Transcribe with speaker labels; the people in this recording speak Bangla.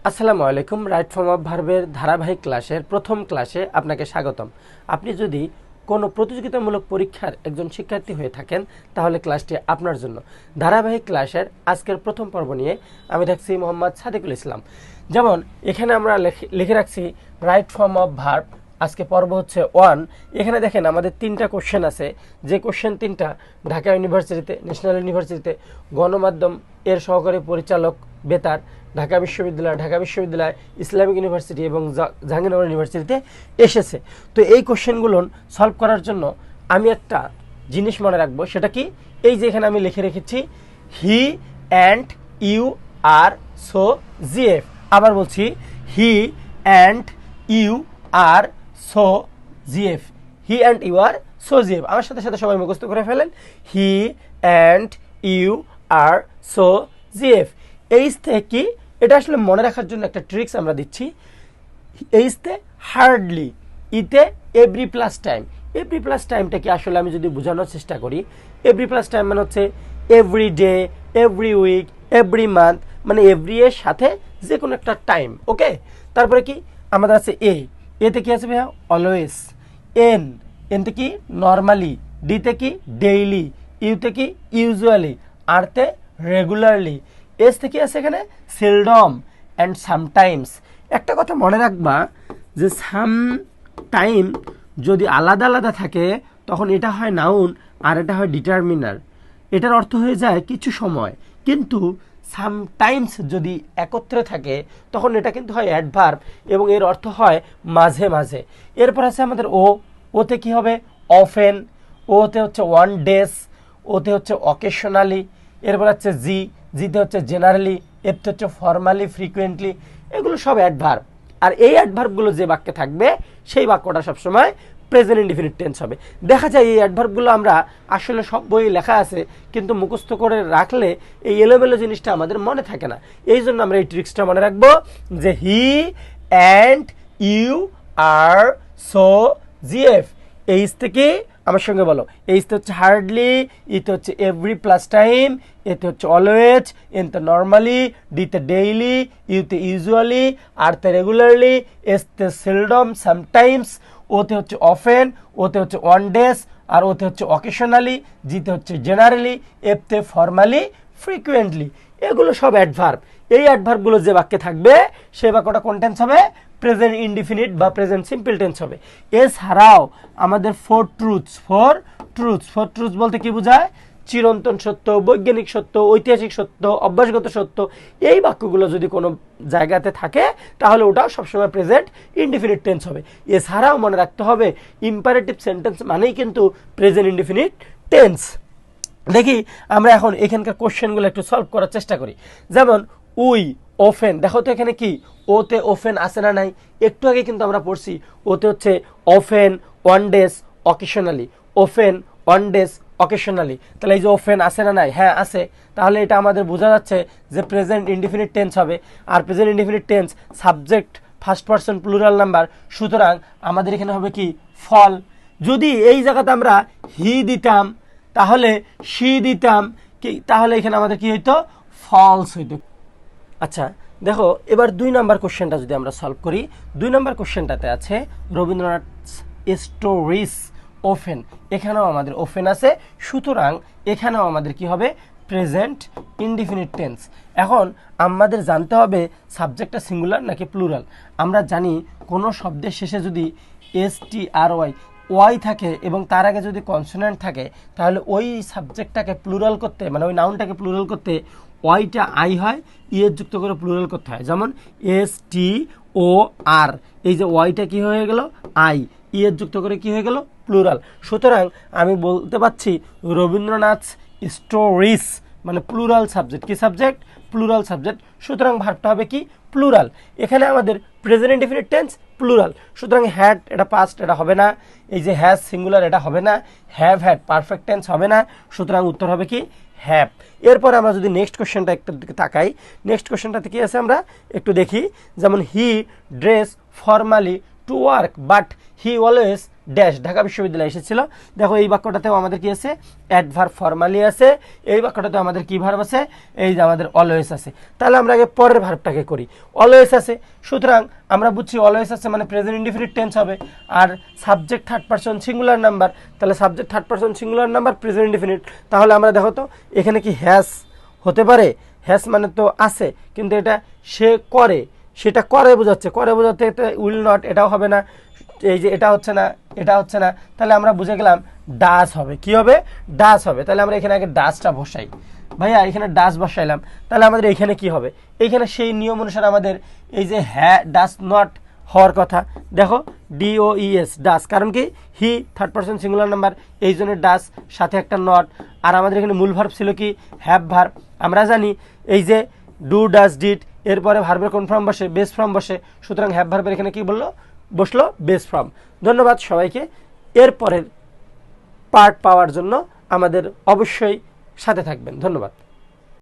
Speaker 1: আসসালামু আলাইকুম। রাইট ফর্ম অফ ভার্বের ধারাবাহিক ক্লাসের প্রথম ক্লাসে আপনাকে স্বাগতম। আপনি যদি কোনো প্রতিযোগিতামূলক পরীক্ষার একজন শিক্ষার্থী হয়ে থাকেন তাহলে ক্লাসটি আপনার জন্য। ধারাবাহিক ক্লাসের আজকের প্রথম পর্ব নিয়ে আমি রাখছি মোহাম্মদ সাদিকুল ইসলাম। যেমন এখানে আমরা লিখে রাখছি রাইট ফর্ম অফ ভার্ব। আজকে পর্ব হচ্ছে 1। এখানে দেখেন আমাদের 3টা কোশ্চেন আছে, যে কোশ্চেন 3টা ঢাকা ইউনিভার্সিটিতে, ন্যাশনাল ইউনিভার্সিটিতে গণমাধ্যম এর সহকারী পরিচালক বেতার, ঢাকা বিশ্ববিদ্যালয়, ইসলামিক ইউনিভার্সিটি এবং জাহাঙ্গীরনগর ইউনিভার্সিটিতে এসেছে। তো এই কোশ্চেনগুলো সলভ করার জন্য আমি একটা জিনিস মনে রাখবো, সেটা কি, এই যে এখানে আমি লিখে রেখেছি he and you are so GF. আবার বলছি he and you are so GF. He and you are so GF. আমার সাথে সাথে সবাই মুখস্থ করে ফেলেন। He and you are so GF. এইসতে কি, এটা আসলে মনে রাখার জন্য একটা ট্রিক্স আমরা দিচ্ছি। এইসতে হার্ডলি, ইতে every plus time. Every plus টাইমটা কি আসলে আমি যদি বোঝানোর চেষ্টা করি, এভরি প্লাস টাইম মানে হচ্ছে every day, every week, every month, মানে এভরি এর সাথে যে কোনো একটা টাইম। ওকে, তারপরে কি আমাদের আছে এতে কি আছে ভাইয়া, অলওয়েজ। এনতে কি নর্মালি, ডিতে কি ডেইলি, ইউতে কি ইউজুয়ালি, আরতে রেগুলারলি, এস থেকে আছে এখানে সেলডম অ্যান্ড সামটাইমস। একটা কথা মনে রাখবা যে সামটাইম যদি আলাদা আলাদা থাকে তখন এটা হয় নাউন আর এটা হয় ডিটারমিনার। এটার অর্থ হয়ে যায় কিছু সময়, কিন্তু সামটাইমস যদি একত্রে থাকে তখন এটা কিন্তু হয় অ্যাডভার্ব এবং এর অর্থ হয় মাঝে মাঝে। এরপর আছে আমাদের ওতে কি হবে, অফেন। ওতে হচ্ছে ওয়ান ডেজ, ওতে হচ্ছে অকেশনালি। এরপর হচ্ছে জিতে হচ্ছে জেনারেলি, এতে হচ্ছে ফর্মালি, ফ্রিকুয়েন্টলি। এগুলো সব অ্যাডভার্ব। আর এই অ্যাডভার্বগুলো যে বাক্যে থাকবে সেই বাক্যটা সবসময় প্রেজেন্ট ইনডিফিনিট টেন্স হবে। দেখা যায় এই অ্যাডভার্বগুলো আমরা আসলে সব বইয়ে লেখা আছে, কিন্তু মুখস্থ করে রাখলে এই এলোমেলো জিনিসটা আমাদের মনে থাকে না। এই জন্য আমরা এই ট্রিক্সটা মনে রাখবো যে he and you are so GF. এইস থেকে আমার সঙ্গে বলো, এইসতে হচ্ছে হার্ডলি, ইতে হচ্ছে এভরি প্লাস টাইম, এতে হচ্ছে অলওয়েজ, এনতে নর্মালি, ডিতে ডেইলি, ইউতে ইউজুয়ালি, আরতে রেগুলারলি, এসতে সেলডম সামটাইমস, ওতে হচ্ছে অফেন, ওতে হচ্ছে ওয়ান ডেজ, আর ওতে হচ্ছে অকেশনালি, জিতে হচ্ছে জেনারেলি, এফতে ফর্মালি, ফ্রিকুয়েন্টলি। এগুলো সব অ্যাডভার্ব। এই অ্যাডভার্বগুলো যে বাক্যে থাকবে সেই বাক্যটা কোন টেন্স হবে, প্রেজেন্ট ইনডিফিনিট বা প্রেজেন্ট সিম্পল টেন্স হবে। এছাড়াও আমাদের ফোর ট্রুথস বলতে কি বোঝায়, চিরন্তন সত্য, বৈজ্ঞানিক সত্য, ঐতিহাসিক সত্য, অভ্যাসগত সত্য। এই বাক্যগুলো যদি কোনো জায়গাতে থাকে তাহলে ওটাও সবসময় প্রেজেন্ট ইনডিফিনিট টেন্স হবে। এছাড়াও মনে রাখতে হবে ইম্পারেটিভ সেন্টেন্স মানেই কিন্তু প্রেজেন্ট ইনডিফিনিট টেন্স। দেখি আমরা এখন এখানকার কোশ্চেনগুলো একটু সলভ করার চেষ্টা করি। যেমন উই ওফেন, দেখো তো এখানে কি ওতে ওফেন আছে না নাই? একটু আগে কিন্তু আমরা পড়ছি ওতে হচ্ছে often, one days, occasionally. Often, one days, occasionally. তাহলে এই যে ওফেন আছে না নাই? হ্যাঁ আছে। তাহলে এটা আমাদের বোঝা যাচ্ছে যে প্রেজেন্ট ইনডিফিনিট টেন্স হবে। আর present indefinite tense subject first person plural number, সুতরাং আমাদের এখানে হবে কি ফল। যদি এই জায়গাতে আমরা হি দিতাম, তাহলে শি দিতাম কি, তাহলে এখানে আমাদের কি হইতো, ফলস হইতো। আচ্ছা দেখো, এবার 2 নম্বর কোশ্চেনটা যদি আমরা সলভ করি, 2 নম্বর কোশ্চেনটাতে আছে রবীন্দ্রনাথ স্টোরিজ ওফেন। এখানেও আমাদের ওফেন আছে, সুতরাং এখানেও আমাদের কি হবে, প্রেজেন্ট ইনডিফিনিট টেন্স। এখন আমাদের জানতে হবে সাবজেক্টটা সিঙ্গুলার নাকি প্লুরাল। আমরা জানি কোনো শব্দের শেষে যদি ওয়াই থাকে এবং তার আগে যদি কনসোনেন্ট থাকে তাহলে ওই সাবজেক্টটাকে প্লুরাল করতে, মানে ওই নাউনটাকে প্লুরাল করতে ওয়াইটা আই হয়, ইয়ের যুক্ত করে প্লুরাল করতে হয়। যেমন STOR, এই যে ওয়াইটা কি হয়ে গেল, আই, ইয়ের যুক্ত করে কি হয়ে গেল, প্লুরাল। সুতরাং আমি বলতে পারছি রবীন্দ্রনাথ স্টোরিজ মানে প্লুরাল সাবজেক্ট। কি সাবজেক্ট? Plural subject. সুতরাং ভার্বটা হবে কি, প্লুরাল। এখানে আমাদের প্রেজেন্ট ইনডিফিনিট টেন্স প্লুরাল, সুতরাং হ্যাড এটা পাস্ট, এটা হবে না। এই যে হ্যাজ সিঙ্গুলার, এটা হবে না। হ্যাভ হ্যাড পারফেক্ট টেন্স হবে না, সুতরাং উত্তর হবে কি হ্যাভ। এরপর আমরা যদি নেক্সট কোশ্চেনটা একটু দিকে তাকাই, নেক্সট কোশ্চেনটাতে কি আছে আমরা একটু দেখি। যেমন he dress formally to work but he always dash Dhaka বিশ্ববিদ্যালয়ে এসেছিল। দেখো এই বাক্যটাতেও আমাদের কি আছে, অ্যাডভার্ব ফর্মালি আছে। এই বাক্যটাতেও আমাদের কি ভার্ব আছে, এই যে আমাদের অলওয়েজ আছে। তাহলে আমরা আগে পরের ভার্বটাকে করি। অলওয়েজ আছে, সুতরাং আমরা বুঝছি অলওয়েজ আছে মানে প্রেজেন্ট ইনডিফিনিট টেন্স হবে। আর subject third person singular number, তাহলে subject third person singular number present indefinite. তাহলে আমরা দেখো তো এখানে কি হ্যাজ হতে পারে? হ্যাজ মানে তো আছে, কিন্তু এটা সে করে, সেটা করে বোঝাচ্ছে, করে বোঝাতে উইল নট, এটাও হবে না। এই যে এটা হচ্ছে না, এটা হচ্ছে না, তাহলে আমরা বুঝে গেলাম ডাস হবে। কি হবে? ডাস হবে। তাহলে আমরা এখানে আগে ডাসটা বসাই। ভাইয়া এখানে ডাস বসাইলাম, তাহলে আমাদের এখানে কি হবে? এইখানে সেই নিয়ম অনুসারে আমাদের এই যে হ্যাঁ ডাস নট হওয়ার কথা। দেখো ডিওইএস ডাস, কারণ কি he third person singular number, এই জন্য ডাস সাথে একটা নট। আর আমাদের এখানে মূল ভার্ব ছিল কি হ্যাভ ভার্ব। আমরা জানি এই যে ডু ডাস ডিড, এরপরে ভার্বের কোন ফর্ম বসে? বেস ফর্ম বসে। সুতরাং হ্যাভ ভার্বের এখানে কি বসলো? Base form. ধন্যবাদ সবাইকে। এরপরের পার্ট পাওয়ার জন্য আমাদের অবশ্যই সাথে থাকবেন। ধন্যবাদ।